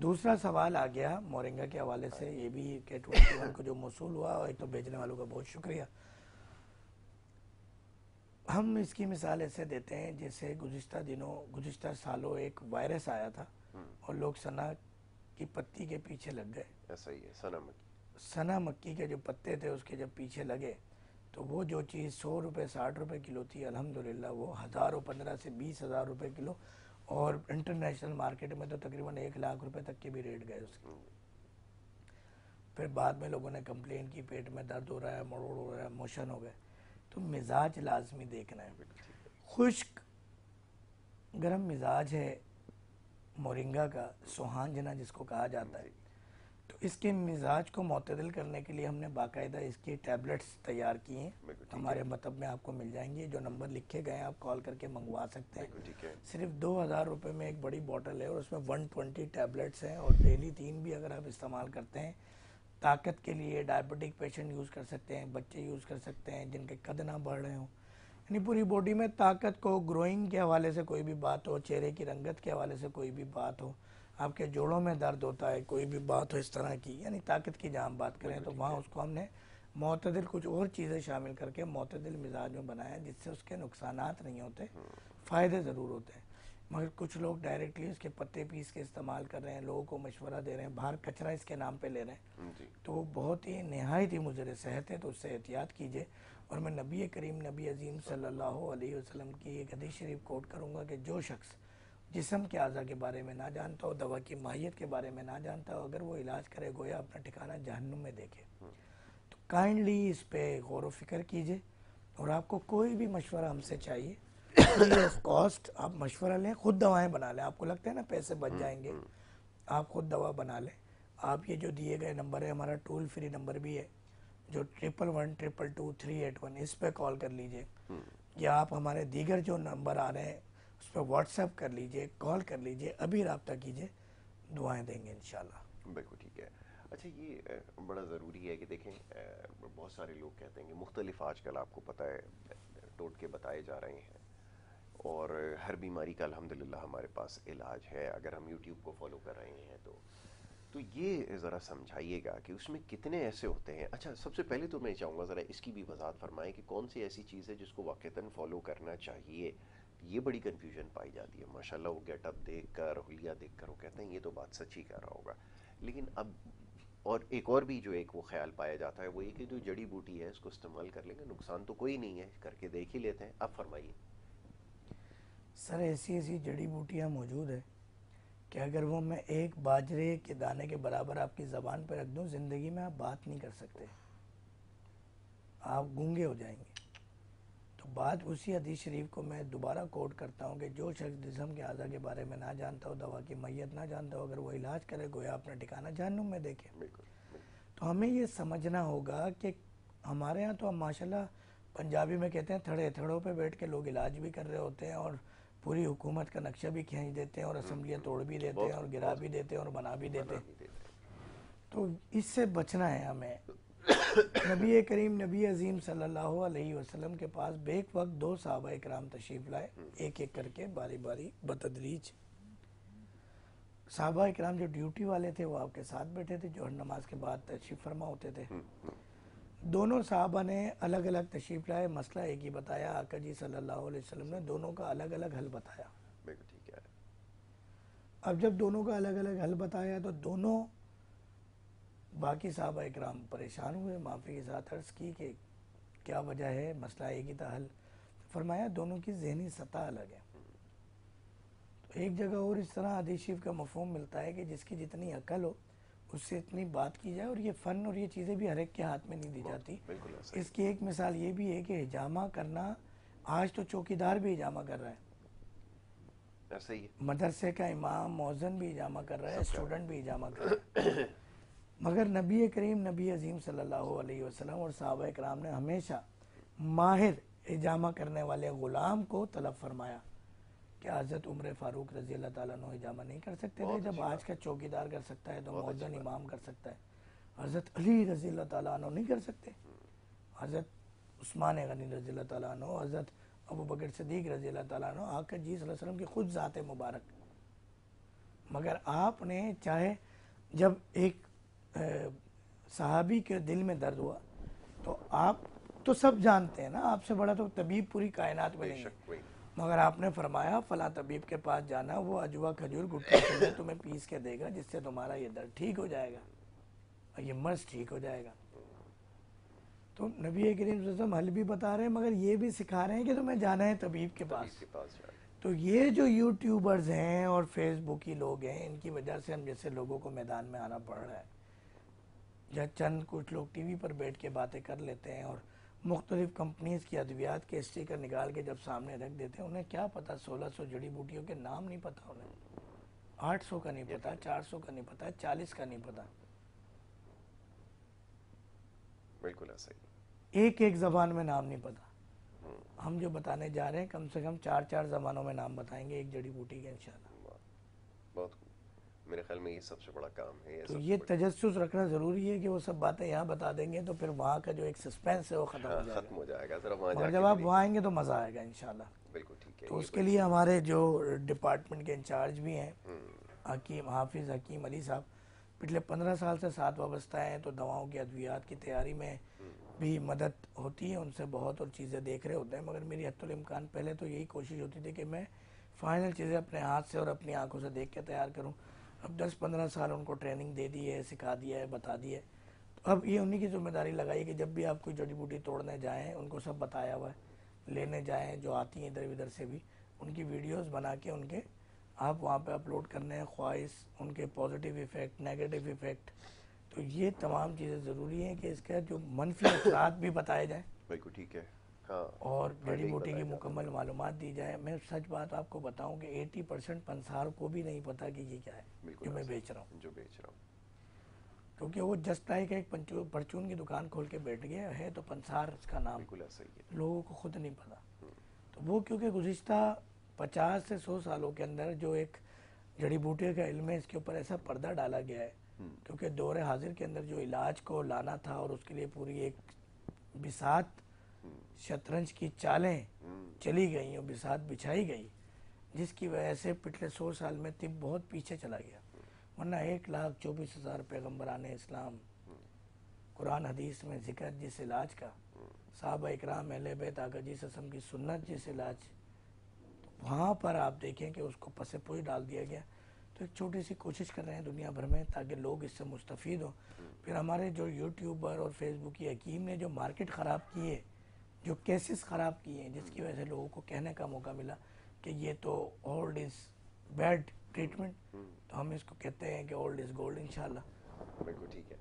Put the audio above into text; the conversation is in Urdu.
دوسرا سوال آ گیا مورنگا کے حوالے سے، یہ بھی کہ 21 کو جو موصول ہوا، اور ایک تو بھیجنے والوں کا بہت شکریہ۔ ہم اس کی مثال ایسے دیتے ہیں جیسے گزشتہ سالوں ایک وائرس آیا تھا اور لوگ سنا کی پتی کے پیچھے لگ گئے۔ ایسا ہی ہے سنا مکی کے جو پتے تھے اس کے جب پیچھے لگے تو وہ جو چیز 100 روپے 60 روپے کلو تھی، الحمدللہ وہ 15 سے 20,000 روپے کلو، اور انٹرنیشنل مارکیٹ میں تو تقریباً 1 لاکھ روپے تک کے بھی ریٹ گئے اس کے۔ پھر بعد میں لوگوں نے کمپلین کی پیٹ میں درد ہو رہا ہے، مروڑ ہو رہا ہے، موشن ہو گئے۔ تو مزاج لازمی دیکھنا ہے۔ خشک گرم مزاج ہے مورنگا کا، سوہانجنا جس کو کہا جاتا ہے، تو اس کے مزاج کو معتدل کرنے کے لیے ہم نے باقاعدہ اس کی ٹیبلٹس تیار کی ہیں، ہمارے مطب میں آپ کو مل جائیں گی، جو نمبر لکھے گئے ہیں آپ کال کر کے منگوا سکتے ہیں۔ صرف 2,000 روپے میں ایک بڑی بوٹل ہے اور اس میں 120 ٹیبلٹس ہیں، اور ڈیلی 3 بھی اگر آپ استعمال کرتے ہیں، طاقت کے لیے ڈائبٹک پیشنٹ یوز کر سکتے ہیں، بچے یوز کر سکتے ہیں جن کے قد نہ بڑھ رہے ہوں، یعنی پوری باڈی میں طاقت کو، گروئنگ کے حوالے سے کوئی بھی بات ہو، چہرے کی رنگت کے حوالے سے کوئی بھی بات ہو، آپ کے جوڑوں میں درد ہوتا ہے، کوئی بھی بات ہو اس طرح کی، یعنی طاقت کی جہاں ہم بات کریں تو وہاں اس کو ہم نے معتدل کچھ اور چیزیں شامل کر کے معتدل مزاج میں بنایا، جس سے اس کے نقصانات نہیں ہوتے، فائدے ضرور ہوتے ہیں۔ مگر کچھ لوگ ڈائریکٹلی اس کے پتے پیس کے استعمال کر رہے ہیں، لوگوں کو مشورہ دے رہے ہیں، باہر کچرا اس کے نام پہ لے رہے ہیں، تو وہ بہت ہی نہایت ہی مضر صحت ہے، تو اس سے احتیاط کیجیے۔ اور میں نبی کریم نبی عظیم صلی اللہ علیہ وسلم کی ایک حدیث شریف کوٹ کروں گا کہ جو شخص جسم کے اعضاء کے بارے میں نہ جانتا ہو، دوا کی ماہیت کے بارے میں نہ جانتا ہو، اگر وہ علاج کرے گویا اپنا ٹھکانہ جہنم میں دیکھے۔ تو کائنڈلی اس پہ غور و فکر کیجئے، اور آپ کو کوئی بھی مشورہ ہم سے چاہیے، فری آف کاسٹ آپ مشورہ لیں، خود دوائیں بنا لیں۔ آپ کو لگتا ہے نا پیسے بچ جائیں گے، آپ خود دوا بنا لیں۔ آپ یہ جو دیے گئے نمبر ہے، ہمارا ٹول فری نمبر بھی ہے، جو 1112222381، اس پہ کال کر لیجئے، یا آپ ہمارے دیگر جو نمبر آ رہے ہیں اس پہ واٹس ایپ کر لیجئے، کال کر لیجئے، ابھی رابطہ کیجئے، دعائیں دیں گے انشاءاللہ۔ بالکل ٹھیک ہے۔ اچھا، یہ بڑا ضروری ہے کہ دیکھیں، بہت سارے لوگ کہتے ہیں کہ مختلف آج کل آپ کو پتہ ہے ٹوٹکے بتائے جا رہے ہیں، اور ہر بیماری کا الحمدللہ ہمارے پاس علاج ہے، اگر ہم یوٹیوب کو فالو کر رہے ہیں تو یہ ذرا سمجھائیے گا کہ اس میں کتنے ایسے ہوتے ہیں۔ اچھا، سب سے پہلے تو میں چاہوں گا ذرا اس کی بھی وضاحت فرمائیں کہ کون سی ایسی چیز ہے جس کو واقعتاً فالو کرنا چاہیے۔ یہ بڑی کنفیوژن پائی جاتی ہے، ماشاءاللہ وہ گیٹ اپ دیکھ کر، حلیہ دیکھ کر وہ کہتے ہیں یہ تو بات سچی کہہ رہا ہوگا، لیکن اب اور بھی جو ایک وہ خیال پایا جاتا ہے وہ یہ کہ جو جڑی بوٹی ہے اس کو استعمال کر لیں گے، نقصان تو کوئی نہیں ہے، کر کے دیکھ ہی لیتے ہیں۔ اب فرمائیے۔ سر ایسی جڑی بوٹیاں موجود ہیں کہ اگر وہ میں ایک باجرے کے دانے کے برابر آپ کی زبان پہ رکھ دوں، زندگی میں آپ بات نہیں کر سکتے، آپ گونگے ہو جائیں گے۔ تو بات اسی حدیث شریف کو میں دوبارہ کوٹ کرتا ہوں کہ جو شخص جسم کے اعضاء کے بارے میں نہ جانتا ہو، دوا کی ماہیت نہ جانتا ہو، اگر وہ علاج کرے گویا اپنا ٹھکانہ جہنم میں دیکھے۔ تو ہمیں یہ سمجھنا ہوگا کہ ہمارے ہاں تو ہم ماشاءاللہ پنجابی میں کہتے ہیں تھڑے تھڑوں پہ بیٹھ کے لوگ علاج بھی کر رہے ہوتے ہیں، اور پوری حکومت کا نقشہ بھی کھینچ دیتے ہیں، اور اسمبلیاں توڑ بھی دیتے ہیں، اور گرا بھی دیتے ہیں، اور بنا بھی دیتے ہیں۔ تو اس سے بچنا ہے ہمیں۔ نبی کریم نبی عظیم صلی اللہ علیہ وسلم کے پاس بیک وقت 2 صحابہ اکرام تشریف لائے، ایک ایک کر کے باری باری بتدریج۔ صحابہ اکرام جو ڈیوٹی والے تھے وہ آپ کے ساتھ بیٹھے تھے، جو ہر نماز کے بعد تشریف فرما ہوتے تھے۔ دونوں صحابہ نے الگ الگ تشریف لائے، مسئلہ ایک ہی بتایا، آقا جی صلی اللہ علیہ وسلم نے دونوں کا الگ الگ حل بتایا۔ اب جب دونوں کا الگ الگ حل بتایا تو دونوں باقی صحابہ اکرام پریشان ہوئے، معافی کے ساتھ عرض کی کہ کیا وجہ ہے، مسئلہ ایک ہی تھا حل۔ فرمایا دونوں کی ذہنی سطح الگ ہے۔ تو ایک جگہ اور اس طرح حدیث شریف کا مفہوم ملتا ہے کہ جس کی جتنی عقل ہو اس سے اتنی بات کی جائے، اور یہ فن اور یہ چیزیں بھی ہر ایک کے ہاتھ میں نہیں دی جاتی۔ اس کی ایک مثال یہ بھی ہے کہ حجامہ کرنا، آج تو چوکیدار بھی حجامہ کر رہا ہے، مدرسے کا امام مؤذن بھی حجامہ کر رہا ہے، اسٹوڈنٹ بھی حجامہ کر رہا ہے۔ مگر نبی کریم نبی عظیم صلی اللہ علیہ وسلم اور صحابہ اکرام نے ہمیشہ ماہر حجامہ کرنے والے غلام کو طلب فرمایا کہ حضرت عمر فاروق رضی اللہ تعالیٰ عنہ حجامہ نہیں کر سکتے تھے؟ جب آج کا چوکیدار کر سکتا ہے تو مؤذن امام کر سکتا ہے، حضرت علی رضی اللہ تعالیٰ عنہ نہیں کر سکتے؟ حضرت عثمان غنی رضی اللہ تعالیٰ عنہ، حضرت ابو بکر صدیق رضی اللہ تعالیٰ عنہ، آقا جی صلی اللہ علیہ وسلم کی خود ذات مبارک۔ مگر آپ نے چاہے جب ایک صحابی کے دل میں درد ہوا تو آپ تو سب جانتے ہیں نا، آپ سے بڑا تو طبیب پوری کائنات میں بے نہیں ہے، شک وہی. مگر آپ نے فرمایا فلاں طبیب کے پاس جانا، وہ اجوا کھجور گٹلی سے تمہیں پیس کے دے گا جس سے تمہارا یہ درد ٹھیک ہو جائے گا اور یہ مرض ٹھیک ہو جائے گا. تو نبی کریم صلی اللہ علیہ وسلم حل بھی بتا رہے ہیں مگر یہ بھی سکھا رہے ہیں کہ تمہیں جانا ہے طبیب کے پاس. طبیب کے پاس جانا. تو یہ جو یوٹیوبرز ہیں اور فیس بک کی لوگ ہیں، ان کی وجہ سے ہم جیسے لوگوں کو میدان میں آنا پڑ رہا ہے. یا چند کچھ لوگ ٹی وی پر بیٹھ کے باتیں کر لیتے ہیں اور مختلف کمپنیز کی ادویات کے اسٹیکر نکال کے جب سامنے رکھ دیتے ہیں، انہیں کیا پتہ 1600 جڑی بوٹیوں کے نام نہیں پتہ، انہیں 800 کا نہیں پتہ، 400 کا نہیں پتہ، 40 کا نہیں پتہ. بالکل ایسا ہی. ایک ایک زبان میں نام نہیں پتہ. ہم جو بتانے جا رہے ہیں کم سے کم 4 زبانوں میں نام بتائیں گے ایک جڑی بوٹی کے انشاءاللہ. بہت خوب. میرے خیال میں یہ سب سے بڑا کام ہے. تو یہ تجسس رکھنا ضروری ہے کہ وہ سب باتیں یہاں بتا دیں گے تو پھر وہاں کا جو ایک سسپینس ہے وہ ختم ہو جائے گا. ختم ہو جائے گا. ذرا وہاں جا مگر کے جب آپ وہاں آئیں گے تو مزہ آئے گا انشاءاللہ. بالکل ٹھیک ہے. تو اس کے لیے ہمارے جو ڈپارٹمنٹ کے انچارج بھی ہیں حافظ حکیم علی صاحب، پچھلے 15 سال سے ساتھ وابستہ ہیں، تو دواؤں کی ادویات کی تیاری میں بھی مدد ہوتی ہے ان سے بہت، اور چیزیں دیکھ رہے ہوتے ہیں. مگر میری حتی الامکان پہلے تو یہی کوشش ہوتی تھی کہ میں فائنل چیزیں اپنے ہاتھ سے اور اپنی آنکھوں سے دیکھ کے تیار کروں. اب 10-15 سال ان کو ٹریننگ دے دی ہے، سکھا دیا ہے، بتا دی ہے. تو اب یہ انہی کی ذمہ داری لگائی کہ جب بھی آپ کوئی جڑی بوٹی توڑنے جائیں ان کو سب بتایا ہوا ہے، لینے جائیں جو آتی ہیں ادھر ادھر سے بھی ان کی ویڈیوز بنا کے ان کے آپ وہاں پہ اپلوڈ کرنے ہیں، خواہش ان کے پازیٹیو ایفیکٹ، نیگیٹو ایفیکٹ. تو یہ تمام چیزیں ضروری ہیں کہ اس کا جو منفی اثرات بھی بتائے جائیں. بالکل ٹھیک ہے. ہاں. اور جڑی بوٹی کی مکمل معلومات دی جائے. میں سچ بات آپ کو بتاؤں کہ 80% پنسار کو بھی نہیں پتا کہ یہ کیا ہے جو میں بیچ رہا ہوں. کیونکہ وہ جسٹ لائک ایک پرچون کی دکان کھول کے بیٹھ گیا ہے تو پنسار اس کا نام، بالکل ایسا ہی ہے. لوگوں کو خود نہیں پتا. تو وہ کیونکہ گزشتہ 50 سے 100 سالوں کے اندر جو ایک جڑی بوٹی کا علم ہے اس کے اوپر ایسا پردہ ڈالا گیا ہے، کیونکہ دور حاضر کے اندر جو علاج کو لانا تھا اور اس کے لیے پوری ایک بساط شطرنج کی چالیں چلی گئیں اور بساط بچھائی گئی، جس کی وجہ سے پچھلے 100 سال میں طب بہت پیچھے چلا گیا. ورنہ 1,24,000 پیغمبران اسلام، قرآن حدیث میں ذکر جس علاج کا، صحابہ اکرام اہل بیت آقا جی صلی اللہ علیہ وسلم کی سنت جس علاج، تو وہاں پر آپ دیکھیں کہ اس کو پس پوش ڈال دیا گیا. تو ایک چھوٹی سی کوشش کر رہے ہیں دنیا بھر میں تاکہ لوگ اس سے مستفید ہوں. پھر ہمارے جو یوٹیوبر اور فیس بک کی حکیم نے جو مارکیٹ خراب کی ہے، جو کیسز خراب کیے ہیں، جس کی وجہ سے لوگوں کو کہنے کا موقع ملا کہ یہ تو اولڈ از بیڈ ٹریٹمنٹ، تو ہم اس کو کہتے ہیں کہ اولڈ از گولڈ انشاءاللہ. بالکل ٹھیک ہے.